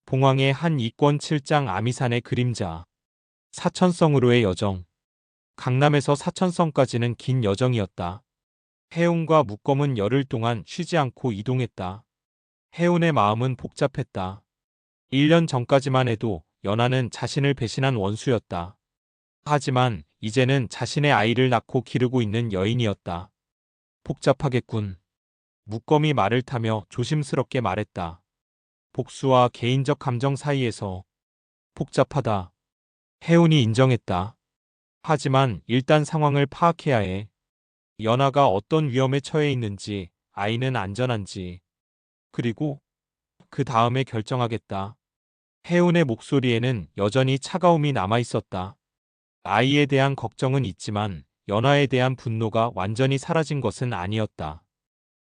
봉황의 한 이권 7장 아미산의 그림자. 사천성으로의 여정. 강남에서 사천성까지는 긴 여정이었다. 해운과 묵검은 열흘 동안 쉬지 않고 이동했다. 해운의 마음은 복잡했다. 1년 전까지만 해도 연하는 자신을 배신한 원수였다. 하지만 이제는 자신의 아이를 낳고 기르고 있는 여인이었다. 복잡하겠군. 묵검이 말을 타며 조심스럽게 말했다. 복수와 개인적 감정 사이에서 복잡하다. 해운이 인정했다. 하지만 일단 상황을 파악해야 해. 연하가 어떤 위험에 처해 있는지, 아이는 안전한지, 그리고 그 다음에 결정하겠다. 해운의 목소리에는 여전히 차가움이 남아 있었다. 아이에 대한 걱정은 있지만 연하에 대한 분노가 완전히 사라진 것은 아니었다.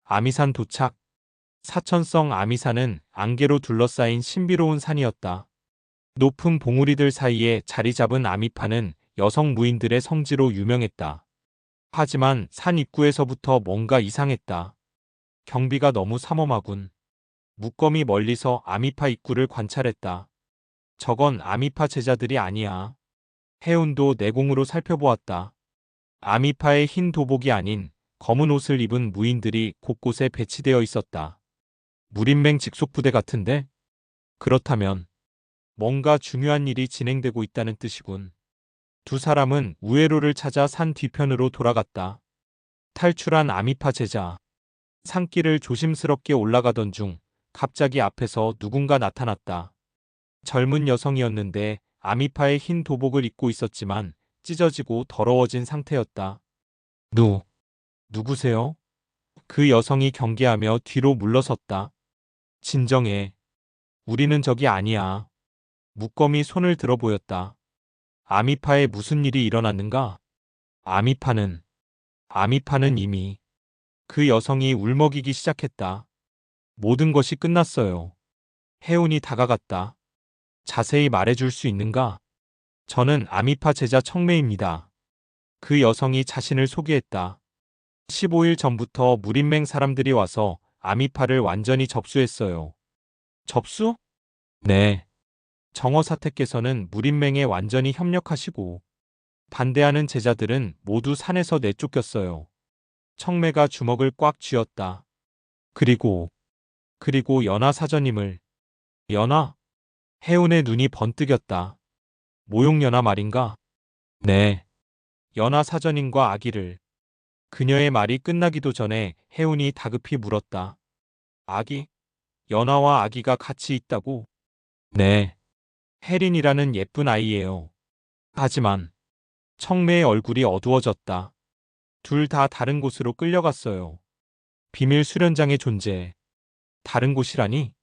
아미산 도착. 사천성 아미산은 안개로 둘러싸인 신비로운 산이었다. 높은 봉우리들 사이에 자리 잡은 아미파는 여성 무인들의 성지로 유명했다. 하지만 산 입구에서부터 뭔가 이상했다. 경비가 너무 삼엄하군. 묵검이 멀리서 아미파 입구를 관찰했다. 저건 아미파 제자들이 아니야. 해운도 내공으로 살펴보았다. 아미파의 흰 도복이 아닌 검은 옷을 입은 무인들이 곳곳에 배치되어 있었다. 무린맹 직속부대 같은데? 그렇다면 뭔가 중요한 일이 진행되고 있다는 뜻이군. 두 사람은 우회로를 찾아 산 뒤편으로 돌아갔다. 탈출한 아미파 제자. 산길을 조심스럽게 올라가던 중 갑자기 앞에서 누군가 나타났다. 젊은 여성이었는데 아미파의 흰 도복을 입고 있었지만 찢어지고 더러워진 상태였다. 누구세요? 그 여성이 경계하며 뒤로 물러섰다. 진정해. 우리는 적이 아니야. 묵검이 손을 들어 보였다. 아미파에 무슨 일이 일어났는가? 아미파는 이미. 그 여성이 울먹이기 시작했다. 모든 것이 끝났어요. 해운이 다가갔다. 자세히 말해줄 수 있는가? 저는 아미파 제자 청매입니다. 그 여성이 자신을 소개했다. 15일 전부터 무린맹 사람들이 와서 아미파를 완전히 접수했어요. 접수? 네. 정어사택께서는 무린맹에 완전히 협력하시고 반대하는 제자들은 모두 산에서 내쫓겼어요. 청매가 주먹을 꽉 쥐었다. 그리고 연하 사전임을. 연하? 해운의 눈이 번뜩였다. 모용연하 말인가? 네. 연하 사전인과 아기를. 그녀의 말이 끝나기도 전에 해운이 다급히 물었다. 아기? 연하와 아기가 같이 있다고? 네. 혜린이라는 예쁜 아이예요. 하지만 청매의 얼굴이 어두워졌다. 둘 다 다른 곳으로 끌려갔어요. 비밀 수련장의 존재. 다른 곳이라니?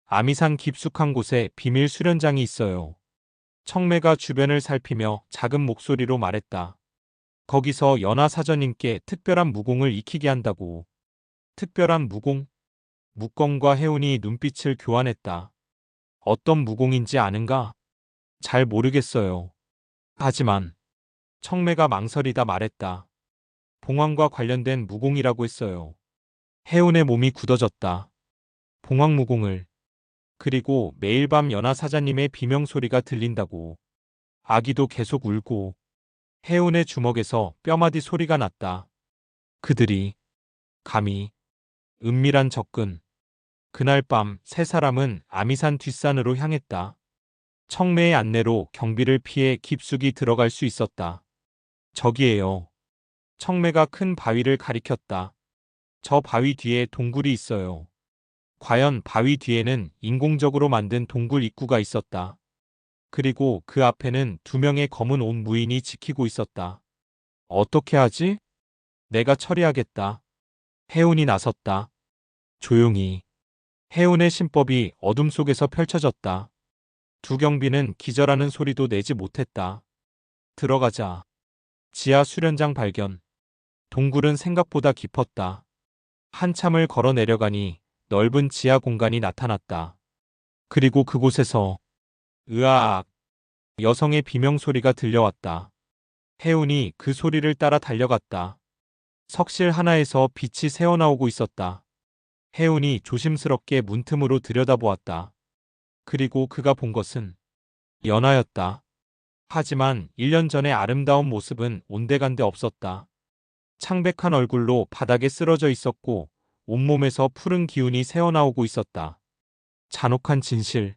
아미산 깊숙한 곳에 비밀 수련장이 있어요. 청매가 주변을 살피며 작은 목소리로 말했다. 거기서 연하 사전님께 특별한 무공을 익히게 한다고. 특별한 무공? 묵검과 해운이 눈빛을 교환했다. 어떤 무공인지 아는가? 잘 모르겠어요. 하지만 청매가 망설이다 말했다. 봉황과 관련된 무공이라고 했어요. 해운의 몸이 굳어졌다. 봉황 무공을. 그리고 매일 밤 연하 사자님의 비명소리가 들린다고. 아기도 계속 울고. 해운의 주먹에서 뼈마디 소리가 났다. 그들이 감히 은밀한 접근. 그날 밤 세 사람은 아미산 뒷산으로 향했다. 청매의 안내로 경비를 피해 깊숙이 들어갈 수 있었다. 저기에요. 청매가 큰 바위를 가리켰다. 저 바위 뒤에 동굴이 있어요. 과연 바위 뒤에는 인공적으로 만든 동굴 입구가 있었다. 그리고 그 앞에는 두 명의 검은 옷 무인이 지키고 있었다. 어떻게 하지? 내가 처리하겠다. 해운이 나섰다. 조용히. 해운의 신법이 어둠 속에서 펼쳐졌다. 두 경비는 기절하는 소리도 내지 못했다. 들어가자. 지하 수련장 발견. 동굴은 생각보다 깊었다. 한참을 걸어 내려가니 넓은 지하 공간이 나타났다. 그리고 그곳에서 으아악 여성의 비명소리가 들려왔다. 해운이 그 소리를 따라 달려갔다. 석실 하나에서 빛이 새어나오고 있었다. 해운이 조심스럽게 문틈으로 들여다보았다. 그리고 그가 본 것은 연하였다. 하지만 1년 전의 아름다운 모습은 온데간데 없었다. 창백한 얼굴로 바닥에 쓰러져 있었고 온몸에서 푸른 기운이 새어나오고 있었다. 잔혹한 진실.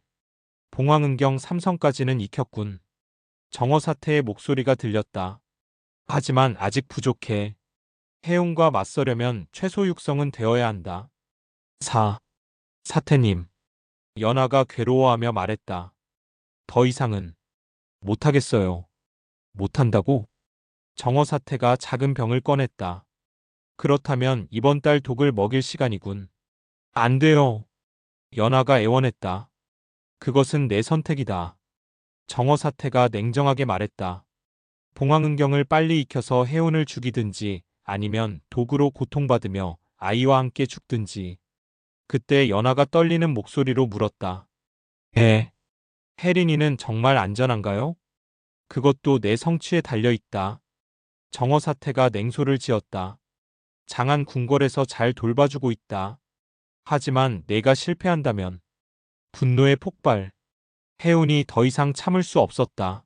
봉황은경 삼성까지는 익혔군. 정어사태의 목소리가 들렸다. 하지만 아직 부족해. 해운과 맞서려면 최소 육성은 되어야 한다. 사태님. 연하가 괴로워하며 말했다. 더 이상은 못하겠어요. 못한다고? 정어사태가 작은 병을 꺼냈다. 그렇다면 이번 달 독을 먹일 시간이군. 안 돼요. 연하가 애원했다. 그것은 내 선택이다. 정어사태가 냉정하게 말했다. 봉황은경을 빨리 익혀서 해운을 죽이든지 아니면 독으로 고통받으며 아이와 함께 죽든지. 그때 연하가 떨리는 목소리로 물었다. 혜린이는 정말 안전한가요? 그것도 내 성취에 달려있다. 정어사태가 냉소를 지었다. 장안 궁궐에서 잘 돌봐주고 있다. 하지만 내가 실패한다면 분노의 폭발. 해운이 더 이상 참을 수 없었다.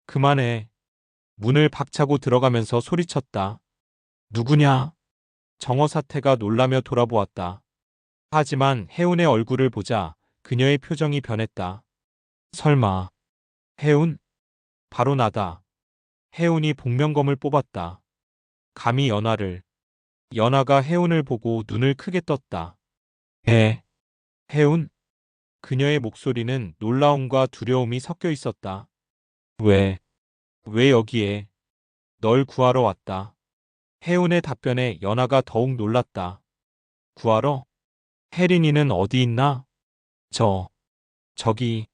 그만해. 문을 박차고 들어가면서 소리쳤다. 누구냐? 정어사태가 놀라며 돌아보았다. 하지만 해운의 얼굴을 보자 그녀의 표정이 변했다. 설마 해운? 바로 나다. 해운이 복면검을 뽑았다. 감히 연하를. 연하가 해운을 보고 눈을 크게 떴다. 해운? 그녀의 목소리는 놀라움과 두려움이 섞여 있었다. 왜 여기에? 널 구하러 왔다. 해운의 답변에 연하가 더욱 놀랐다. 구하러? 혜린이는 어디 있나? 저기.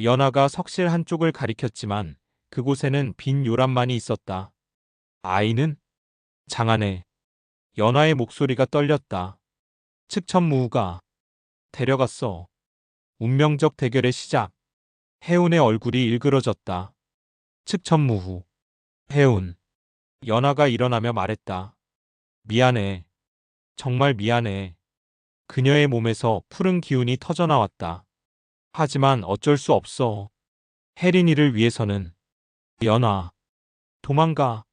연하가 석실 한쪽을 가리켰지만 그곳에는 빈 요람만이 있었다. 아이는? 장안에. 연하의 목소리가 떨렸다. 측천무후가 데려갔어. 운명적 대결의 시작. 해운의 얼굴이 일그러졌다. 측천무후. 해운. 연하가 일어나며 말했다. 미안해. 정말 미안해. 그녀의 몸에서 푸른 기운이 터져나왔다. 하지만 어쩔 수 없어. 혜린이를 위해서는. 연하. 도망가.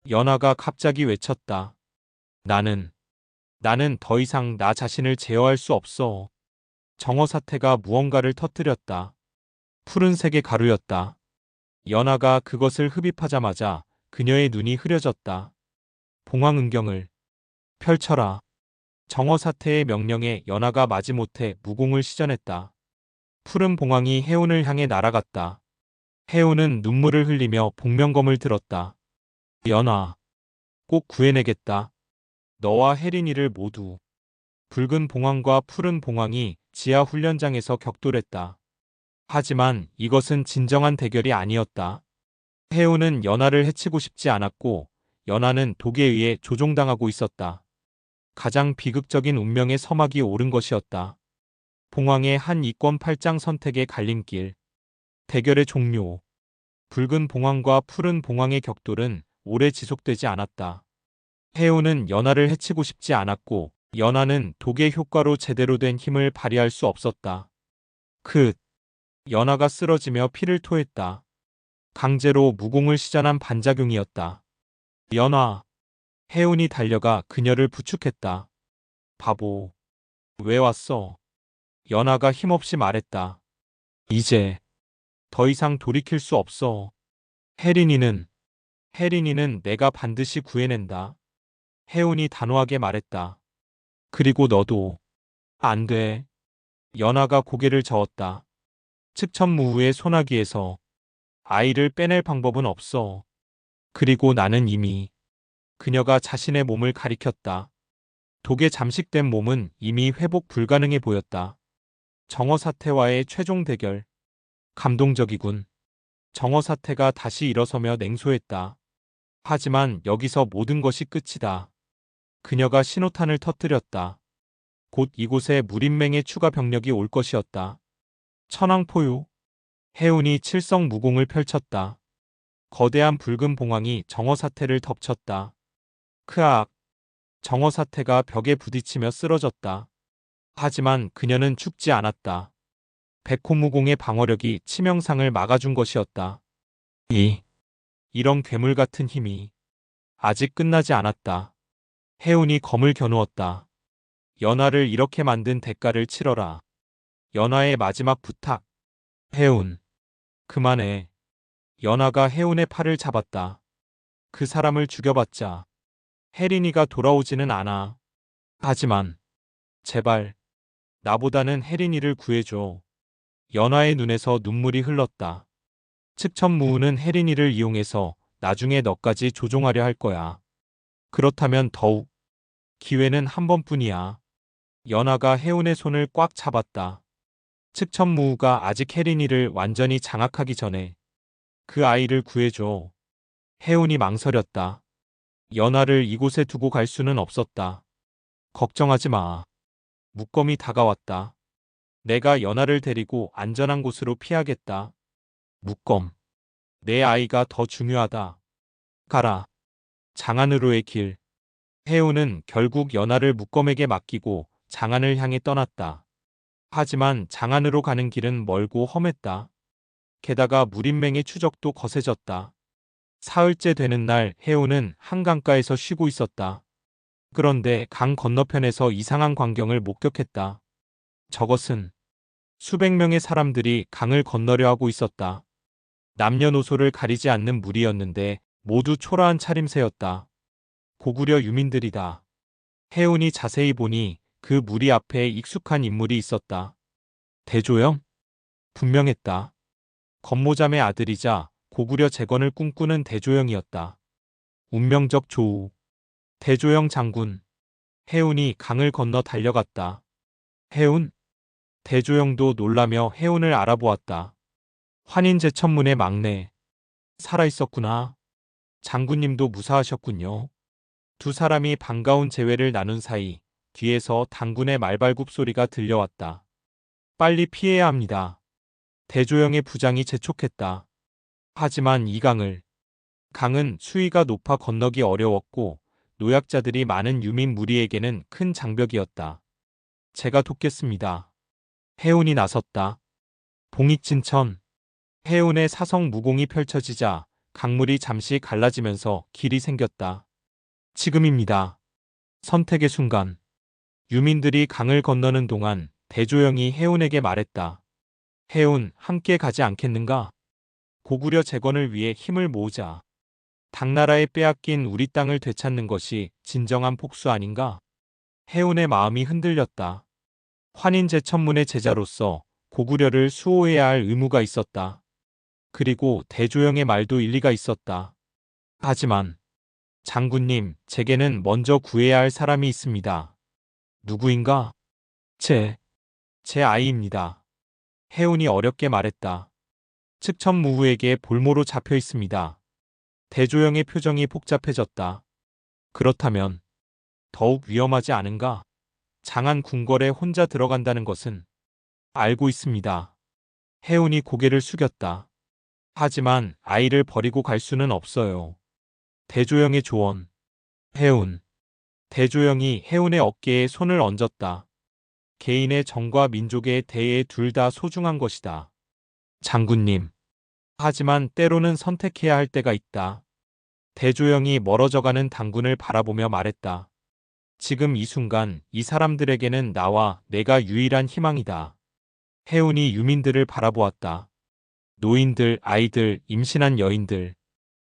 연하가 갑자기 외쳤다. 나는 더 이상 나 자신을 제어할 수 없어. 정어사태가 무언가를 터뜨렸다. 푸른색의 가루였다. 연하가 그것을 흡입하자마자 그녀의 눈이 흐려졌다. 봉황은경을 펼쳐라. 정어사태의 명령에 연하가 마지못해 무공을 시전했다. 푸른 봉황이 해운을 향해 날아갔다. 해운은 눈물을 흘리며 복면검을 들었다. 연하. 꼭 구해내겠다. 너와 혜린이를 모두. 붉은 봉황과 푸른 봉황이 지하 훈련장에서 격돌했다. 하지만 이것은 진정한 대결이 아니었다. 해운은 연하를 해치고 싶지 않았고 연하는 독에 의해 조종당하고 있었다. 가장 비극적인 운명의 서막이 오른 것이었다. 봉황의 한 이권 팔짱 선택의 갈림길. 대결의 종료. 붉은 봉황과 푸른 봉황의 격돌은 오래 지속되지 않았다. 해운은 연하를 해치고 싶지 않았고 연하는 독의 효과로 제대로 된 힘을 발휘할 수 없었다. 연하가 쓰러지며 피를 토했다. 강제로 무공을 시전한 반작용이었다. 연하. 해운이 달려가 그녀를 부축했다. 바보. 왜 왔어? 연하가 힘없이 말했다. 이제 더 이상 돌이킬 수 없어. 혜린이는 내가 반드시 구해낸다. 해운이 단호하게 말했다. 그리고 너도. 안 돼. 연하가 고개를 저었다. 측천무후의 소나기에서 아이를 빼낼 방법은 없어. 그리고 나는 이미. 그녀가 자신의 몸을 가리켰다. 독에 잠식된 몸은 이미 회복 불가능해 보였다. 정어사태와의 최종 대결. 감동적이군. 정어사태가 다시 일어서며 냉소했다. 하지만 여기서 모든 것이 끝이다. 그녀가 신호탄을 터뜨렸다. 곧 이곳에 무린맹의 추가 병력이 올 것이었다. 천왕포유. 해운이 칠성무공을 펼쳤다. 거대한 붉은 봉황이 정어사태를 덮쳤다. 크악. 정어사태가 벽에 부딪히며 쓰러졌다. 하지만 그녀는 죽지 않았다. 백호무공의 방어력이 치명상을 막아준 것이었다. 이런 괴물 같은 힘이 아직 끝나지 않았다. 해운이 검을 겨누었다. 연하를 이렇게 만든 대가를 치러라. 연하의 마지막 부탁. 해운, 그만해. 연하가 해운의 팔을 잡았다. 그 사람을 죽여봤자 혜린이가 돌아오지는 않아. 하지만 제발 나보다는 혜린이를 구해줘. 연하의 눈에서 눈물이 흘렀다. 측천무후는 혜린이를 이용해서 나중에 너까지 조종하려 할 거야. 그렇다면 더욱 기회는 한 번뿐이야. 연하가 해운의 손을 꽉 잡았다. 측천무후가 아직 혜린이를 완전히 장악하기 전에 그 아이를 구해줘. 해운이 망설였다. 연하를 이곳에 두고 갈 수는 없었다. 걱정하지 마. 묵검이 다가왔다. 내가 연하를 데리고 안전한 곳으로 피하겠다. 묵검. 내 아이가 더 중요하다. 가라. 장안으로의 길. 해운은 결국 연하를 묵검에게 맡기고 장안을 향해 떠났다. 하지만 장안으로 가는 길은 멀고 험했다. 게다가 무린맹의 추적도 거세졌다. 사흘째 되는 날 해운은 한강가에서 쉬고 있었다. 그런데 강 건너편에서 이상한 광경을 목격했다. 저것은 수백 명의 사람들이 강을 건너려 하고 있었다. 남녀노소를 가리지 않는 무리였는데 모두 초라한 차림새였다. 고구려 유민들이다. 해운이 자세히 보니 그 무리 앞에 익숙한 인물이 있었다. 대조영? 분명했다. 건모잠의 아들이자 고구려 재건을 꿈꾸는 대조영이었다. 운명적 조우. 대조영 장군. 해운이 강을 건너 달려갔다. 해운? 대조영도 놀라며 해운을 알아보았다. 환인제천문의 막내. 살아있었구나. 장군님도 무사하셨군요. 두 사람이 반가운 재회를 나눈 사이 뒤에서 당군의 말발굽 소리가 들려왔다. 빨리 피해야 합니다. 대조영의 부장이 재촉했다. 하지만 이 강은 수위가 높아 건너기 어려웠고 노약자들이 많은 유민 무리에게는 큰 장벽이었다. 제가 돕겠습니다. 해운이 나섰다. 봉익진천. 해운의 사성 무공이 펼쳐지자 강물이 잠시 갈라지면서 길이 생겼다. 지금입니다. 선택의 순간. 유민들이 강을 건너는 동안 대조영이 해운에게 말했다. 해운, 함께 가지 않겠는가? 고구려 재건을 위해 힘을 모으자. 당나라에 빼앗긴 우리 땅을 되찾는 것이 진정한 복수 아닌가? 해운의 마음이 흔들렸다. 환인제천문의 제자로서 고구려를 수호해야 할 의무가 있었다. 그리고 대조영의 말도 일리가 있었다. 하지만 장군님, 제게는 먼저 구해야 할 사람이 있습니다. 누구인가? 제 아이입니다. 해운이 어렵게 말했다. 측천무후에게 볼모로 잡혀 있습니다. 대조영의 표정이 복잡해졌다. 그렇다면 더욱 위험하지 않은가? 장안 궁궐에 혼자 들어간다는 것은 알고 있습니다. 해운이 고개를 숙였다. 하지만 아이를 버리고 갈 수는 없어요. 대조영의 조언. 해운. 대조영이 해운의 어깨에 손을 얹었다. 개인의 정과 민족의 대에 둘 다 소중한 것이다. 장군님. 하지만 때로는 선택해야 할 때가 있다. 대조영이 멀어져가는 당군을 바라보며 말했다. 지금 이 순간 이 사람들에게는 나와 내가 유일한 희망이다. 해운이 유민들을 바라보았다. 노인들, 아이들, 임신한 여인들.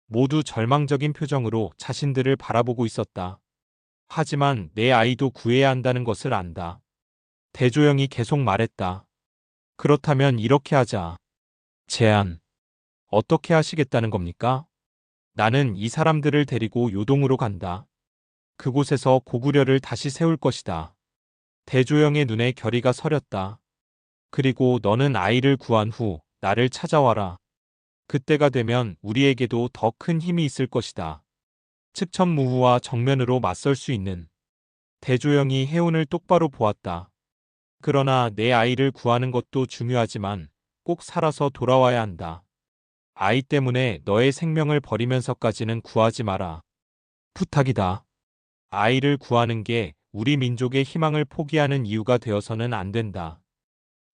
모두 절망적인 표정으로 자신들을 바라보고 있었다. 하지만 내 아이도 구해야 한다는 것을 안다. 대조영이 계속 말했다. 그렇다면 이렇게 하자. 제안. 어떻게 하시겠다는 겁니까? 나는 이 사람들을 데리고 요동으로 간다. 그곳에서 고구려를 다시 세울 것이다. 대조영의 눈에 결의가 서렸다. 그리고 너는 아이를 구한 후 나를 찾아와라. 그때가 되면 우리에게도 더 큰 힘이 있을 것이다. 측천무후와 정면으로 맞설 수 있는. 대조영이 해운을 똑바로 보았다. 그러나 내 아이를 구하는 것도 중요하지만 꼭 살아서 돌아와야 한다. 아이 때문에 너의 생명을 버리면서까지는 구하지 마라. 부탁이다. 아이를 구하는 게 우리 민족의 희망을 포기하는 이유가 되어서는 안 된다.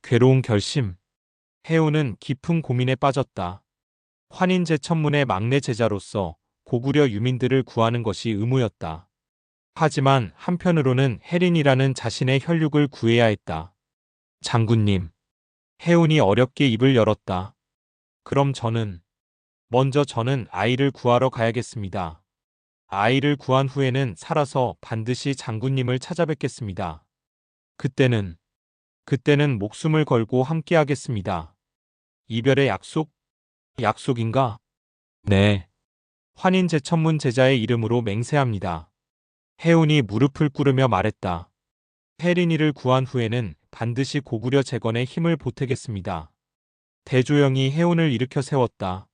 괴로운 결심. 혜운은 깊은 고민에 빠졌다. 환인제천문의 막내 제자로서 고구려 유민들을 구하는 것이 의무였다. 하지만 한편으로는 혜린이라는 자신의 혈육을 구해야 했다. 장군님. 혜운이 어렵게 입을 열었다. 그럼 먼저 저는 아이를 구하러 가야겠습니다. 아이를 구한 후에는 살아서 반드시 장군님을 찾아뵙겠습니다. 그때는 목숨을 걸고 함께하겠습니다. 이별의 약속? 약속인가? 네. 환인제천문 제자의 이름으로 맹세합니다. 혜운이 무릎을 꿇으며 말했다. 혜린이를 구한 후에는 반드시 고구려 재건에 힘을 보태겠습니다. 대조영이 혜운을 일으켜 세웠다.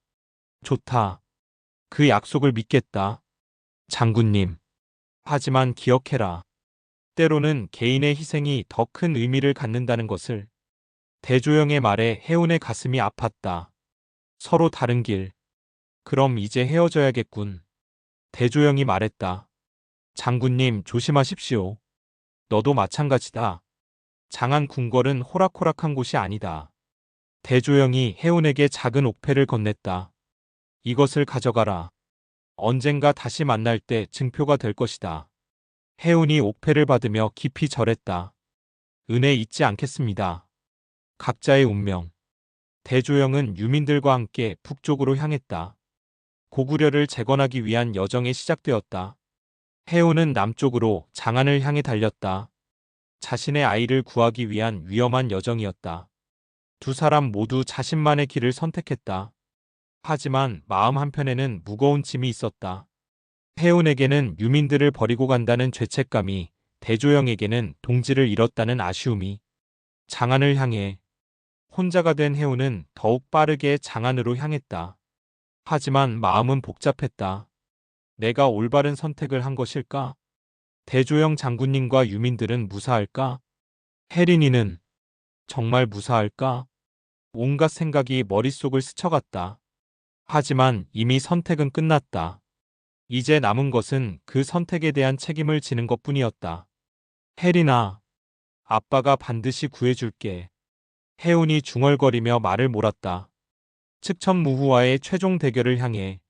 좋다. 그 약속을 믿겠다. 장군님. 하지만 기억해라. 때로는 개인의 희생이 더 큰 의미를 갖는다는 것을. 대조영의 말에 혜운의 가슴이 아팠다. 서로 다른 길. 그럼 이제 헤어져야겠군. 대조영이 말했다. 장군님 조심하십시오. 너도 마찬가지다. 장안 궁궐은 호락호락한 곳이 아니다. 대조영이 혜운에게 작은 옥패를 건넸다. 이것을 가져가라. 언젠가 다시 만날 때 증표가 될 것이다. 혜운이 옥패를 받으며 깊이 절했다. 은혜 잊지 않겠습니다. 각자의 운명. 대조영은 유민들과 함께 북쪽으로 향했다. 고구려를 재건하기 위한 여정이 시작되었다. 혜운은 남쪽으로 장안을 향해 달렸다. 자신의 아이를 구하기 위한 위험한 여정이었다. 두 사람 모두 자신만의 길을 선택했다. 하지만 마음 한편에는 무거운 짐이 있었다. 혜운에게는 유민들을 버리고 간다는 죄책감이, 대조영에게는 동지를 잃었다는 아쉬움이. 장안을 향해 혼자가 된 혜운은 더욱 빠르게 장안으로 향했다. 하지만 마음은 복잡했다. 내가 올바른 선택을 한 것일까? 대조영 장군님과 유민들은 무사할까? 혜린이는 정말 무사할까? 온갖 생각이 머릿속을 스쳐갔다. 하지만 이미 선택은 끝났다. 이제 남은 것은 그 선택에 대한 책임을 지는 것뿐이었다. 혜린아, 아빠가 반드시 구해줄게. 혜운이 중얼거리며 말을 몰았다. 측천무후와의 최종 대결을 향해.